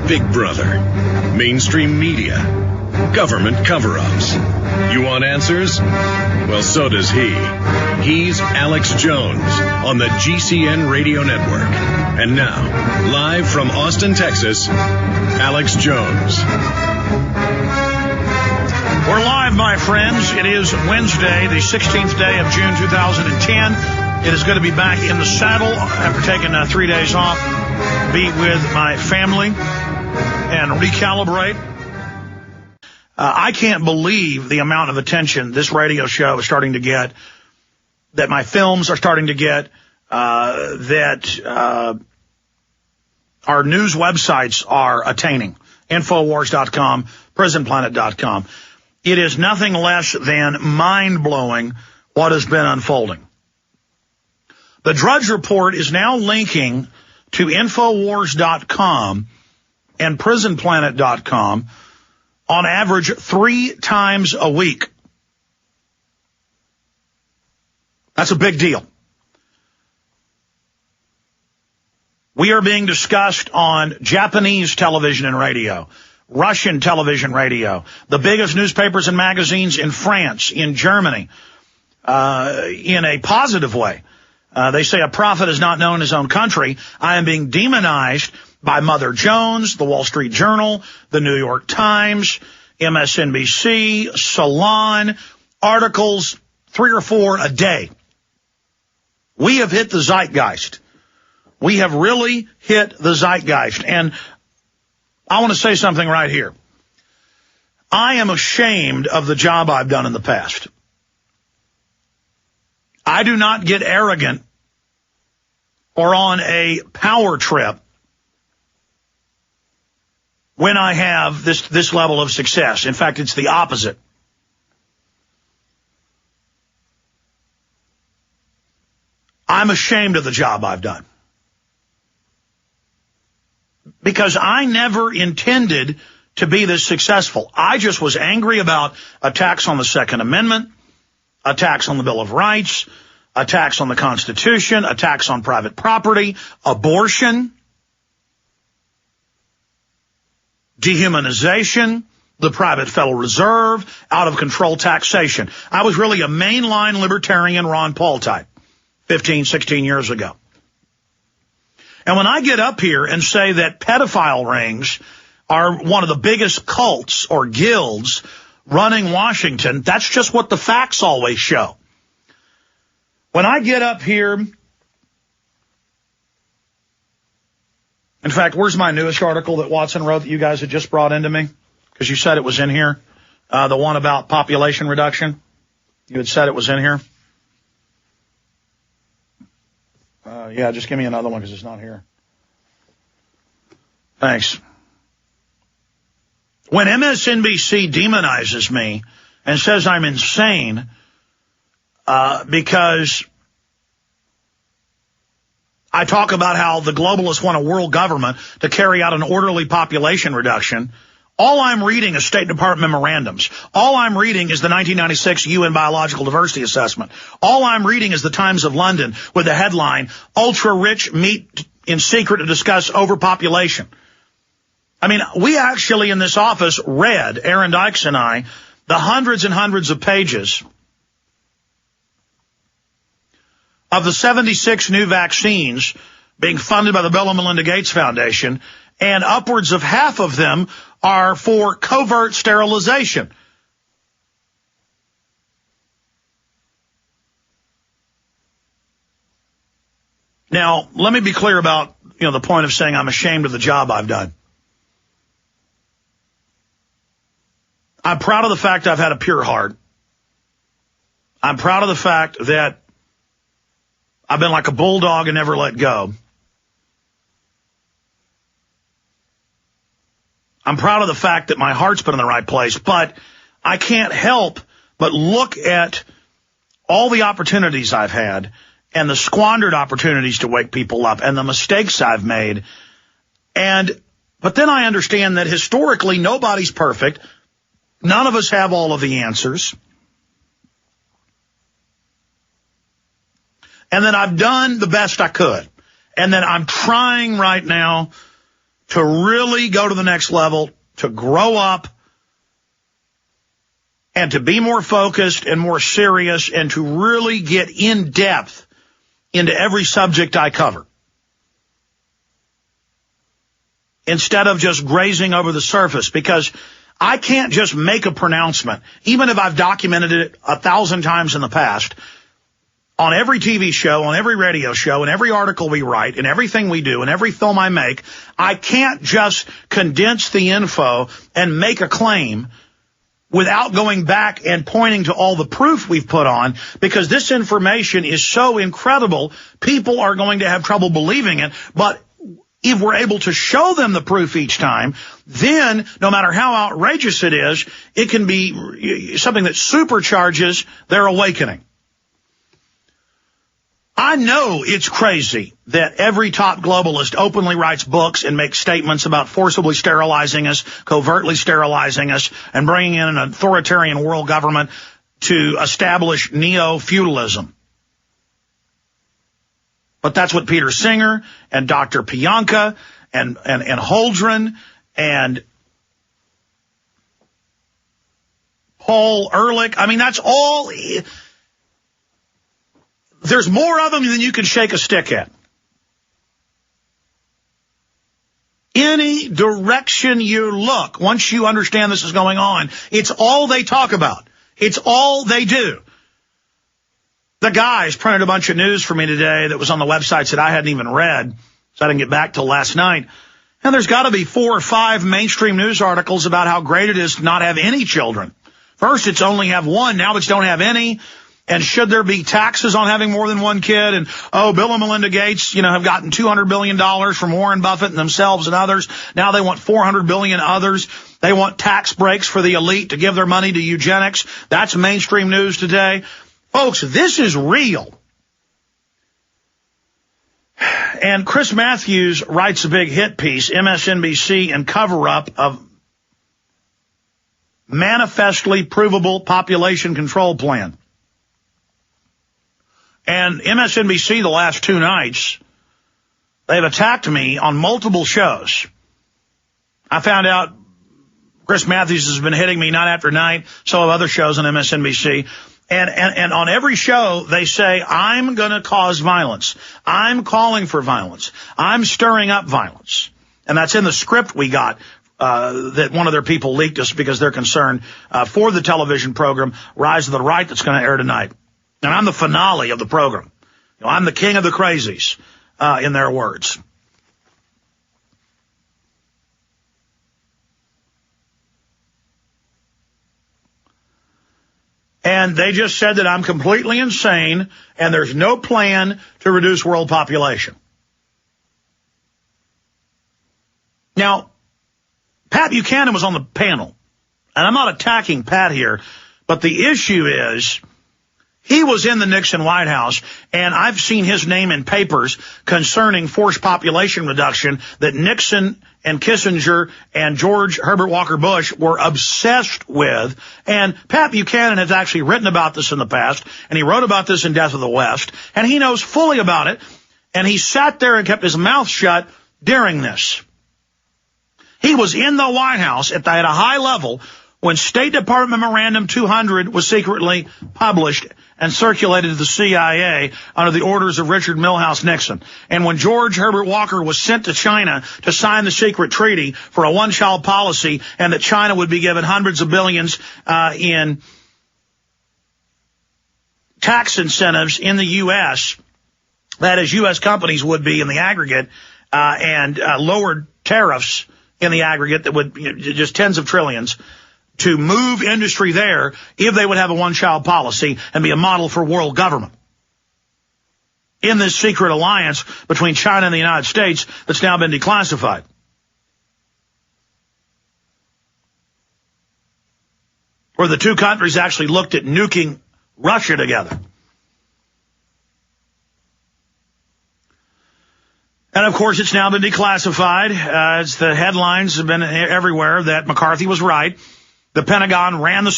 Big Brother, mainstream media, government cover-ups. You want answers? Well, so does he. He's Alex Jones on the GCN Radio Network. And now, live from Austin, Texas, Alex Jones. We're live, my friends. It is Wednesday, the 16th day of June 2010. It is good to be back in the saddle after taking 3 days off, be with my family, and recalibrate. I can't believe the amount of attention this radio show is starting to get, that my films are starting to get, that our news websites are attaining. Infowars.com, prisonplanet.com. It is nothing less than mind-blowing what has been unfolding. The Drudge Report is now linking to Infowars.com and prisonplanet.com on average 3 times a week. That's a big deal. We are being discussed on Japanese television and radio, Russian television, radio, the biggest newspapers and magazines in France, in Germany, in a positive way. They say a prophet is not known in his own country. I am being demonized by Mother Jones, the Wall Street Journal, the New York Times, MSNBC, Salon, articles, 3 or 4 a day. We have hit the zeitgeist. We have really hit the zeitgeist. And I want to say something right here. I am ashamed of the job I've done in the past. I do not get arrogant or on a power trip when I have this level of success. In fact, it's the opposite. I'm ashamed of the job I've done. Because I never intended to be this successful. I just was angry about attacks on the Second Amendment, attacks on the Bill of Rights, attacks on the Constitution, attacks on private property, abortion, dehumanization, the private Federal Reserve, out-of-control taxation. I was really a mainline libertarian Ron Paul type 15, 16 years ago. And when I get up here and say that pedophile rings are one of the biggest cults or guilds running Washington, that's just what the facts always show. When I get up here, in fact, where's my newest article that Watson wrote that you guys had just brought into me? Because you said it was in here. The one about population reduction. You had said it was in here. Yeah, just give me another one because it's not here. Thanks. When MSNBC demonizes me and says I'm insane because I talk about how the globalists want a world government to carry out an orderly population reduction, all I'm reading is State Department memorandums. All I'm reading is the 1996 UN Biological Diversity Assessment. All I'm reading is the Times of London with the headline, ultra-rich meet in secret to discuss overpopulation. I mean, we actually in this office read, Aaron Dykes and I, the hundreds and hundreds of pages of the 76 new vaccines being funded by the Bill and Melinda Gates Foundation, and upwards of half of them are for covert sterilization. Now, let me be clear about, the point of saying I'm ashamed of the job I've done. I'm proud of the fact I've had a pure heart. I'm proud of the fact that I've been like a bulldog and never let go. I'm proud of the fact that my heart's been in the right place, but I can't help but look at all the opportunities I've had and the squandered opportunities to wake people up and the mistakes I've made. But then I understand that historically nobody's perfect. None of us have all of the answers. And that I've done the best I could. And that I'm trying right now to really go to the next level, to grow up, and to be more focused and more serious, and to really get in depth into every subject I cover, instead of just grazing over the surface, because I can't just make a pronouncement, even if I've documented it 1,000 times in the past, on every TV show, on every radio show, in every article we write, in everything we do, in every film I make. I can't just condense the info and make a claim without going back and pointing to all the proof we've put on, because this information is so incredible, people are going to have trouble believing it. But if we're able to show them the proof each time, then no matter how outrageous it is, it can be something that supercharges their awakening. I know it's crazy that every top globalist openly writes books and makes statements about forcibly sterilizing us, covertly sterilizing us, and bringing in an authoritarian world government to establish neo-feudalism. But that's what Peter Singer and Dr. Pianka and Holdren and Paul Ehrlich, I mean, that's all. There's more of them than you can shake a stick at. Any direction you look, once you understand this is going on, it's all they talk about. It's all they do. The guys printed a bunch of news for me today that was on the websites that I hadn't even read, so I didn't get back till last night. And there's got to be 4 or 5 mainstream news articles about how great it is to not have any children. First, it's only have one. Now it's don't have any. And should there be taxes on having more than one kid? And, Bill and Melinda Gates, have gotten $200 billion from Warren Buffett and themselves and others. Now they want $400 billion others. They want tax breaks for the elite to give their money to eugenics. That's mainstream news today. Folks, this is real. And Chris Matthews writes a big hit piece, MSNBC and cover-up of manifestly provable population control plan. And MSNBC, the last 2 nights, they've attacked me on multiple shows. I found out Chris Matthews has been hitting me night after night, so have other shows on MSNBC. And on every show, they say, I'm going to cause violence. I'm calling for violence. I'm stirring up violence. And that's in the script we got that one of their people leaked us because they're concerned for the television program Rise of the Right that's going to air tonight. And I'm the finale of the program. I'm the king of the crazies, in their words. And they just said that I'm completely insane and there's no plan to reduce world population. Now, Pat Buchanan was on the panel, and I'm not attacking Pat here, but the issue is he was in the Nixon White House, and I've seen his name in papers concerning forced population reduction that Nixon and Kissinger and George Herbert Walker Bush were obsessed with. And Pat Buchanan has actually written about this in the past, and he wrote about this in Death of the West, and he knows fully about it, and he sat there and kept his mouth shut during this. He was in the White House at a high level when State Department Memorandum 200 was secretly published and circulated to the CIA under the orders of Richard Milhouse Nixon. And when George Herbert Walker was sent to China to sign the secret treaty for a one-child policy, and that China would be given hundreds of billions in tax incentives in the U.S., that is, U.S. companies would be in the aggregate, and lowered tariffs in the aggregate that would just tens of trillions, to move industry there if they would have a one-child policy and be a model for world government. In this secret alliance between China and the United States that's now been declassified. Where the two countries actually looked at nuking Russia together. And, of course, it's now been declassified. It's the headlines have been everywhere that McCarthy was right. The Pentagon ran the